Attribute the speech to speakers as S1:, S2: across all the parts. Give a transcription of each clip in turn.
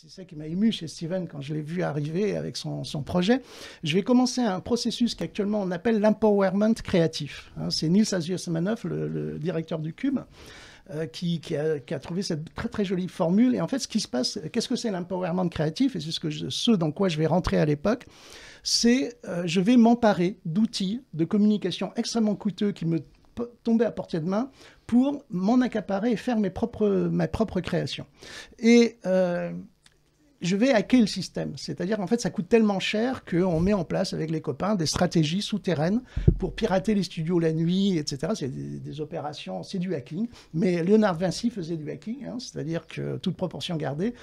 S1: c'est ça qui m'a ému chez Steven quand je l'ai vu arriver avec son projet. Je vais commencer un processus qu'actuellement on appelle l'empowerment créatif. Hein, c'est Nils Asius-Manoff, le directeur du Cube, qui a trouvé cette très très jolie formule. Et en fait, ce qui se passe, qu'est-ce que c'est l'empowerment créatif? Et c'est ce dans quoi je vais rentrer à l'époque. C'est je vais m'emparer d'outils de communication extrêmement coûteux qui me tomber à portée de main pour m'en accaparer et faire ma propre création. Et je vais hacker le système. C'est-à-dire qu'en fait, ça coûte tellement cher qu'on met en place avec les copains des stratégies souterraines pour pirater les studios la nuit, etc. C'est des opérations, c'est du hacking. Mais Léonard de Vinci faisait du hacking, hein, c'est-à-dire que toute proportion gardée,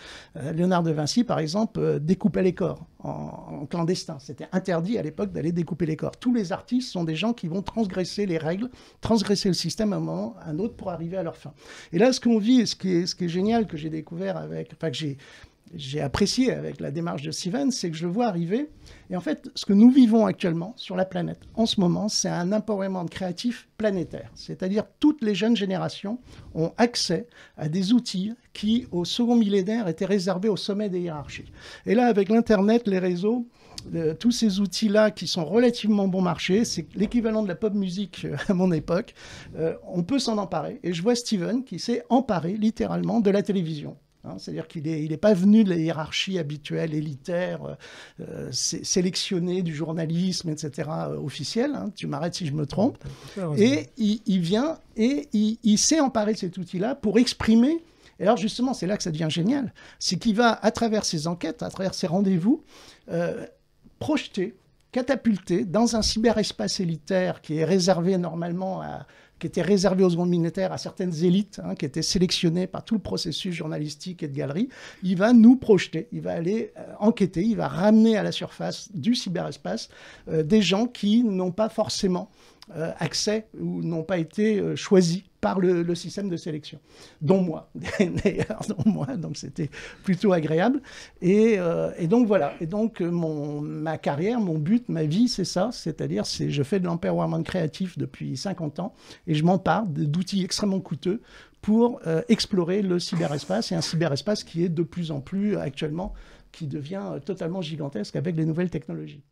S1: Léonard de Vinci, par exemple, découpait les corps en clandestin. C'était interdit à l'époque d'aller découper les corps. Tous les artistes sont des gens qui vont transgresser les règles, transgresser le système à un moment, à un autre pour arriver à leur fin. Et là, ce qu'on vit, ce qui est génial que j'ai découvert avec, enfin que j'ai apprécié avec la démarche de Steven, c'est que je le vois arriver. Et en fait, ce que nous vivons actuellement sur la planète, en ce moment, c'est un empowerment créatif planétaire. C'est-à-dire toutes les jeunes générations ont accès à des outils qui, au second millénaire, étaient réservés au sommet des hiérarchies. Et là, avec l'Internet, les réseaux, tous ces outils-là qui sont relativement bon marché, c'est l'équivalent de la pop music à mon époque, on peut s'en emparer. Et je vois Steven qui s'est emparé littéralement de la télévision. C'est-à-dire qu'il n'est pas venu de la hiérarchie habituelle, élitaire, sélectionnée du journalisme, etc., officiel. Hein, tu m'arrêtes si je me trompe. Et il vient et il s'est emparé de cet outil-là pour exprimer. Et alors justement, c'est là que ça devient génial. C'est qu'il va, à travers ses enquêtes, à travers ses rendez-vous, projeter, catapulter dans un cyberespace élitaire qui est réservé normalement qui était réservé aux secondes militaires à certaines élites, hein, qui étaient sélectionnées par tout le processus journalistique et de galerie. Il va nous projeter, il va aller enquêter, il va ramener à la surface du cyberespace des gens qui n'ont pas forcément accès ou n'ont pas été choisis par le système de sélection, dont moi, d'ailleurs, dont moi, donc c'était plutôt agréable. Et donc voilà, et donc ma carrière, mon but, ma vie, c'est ça, c'est-à-dire je fais de l'empowerment créatif depuis 50 ans et je m'empare d'outils extrêmement coûteux pour explorer le cyberespace, et un cyberespace qui est de plus en plus actuellement, qui devient totalement gigantesque avec les nouvelles technologies.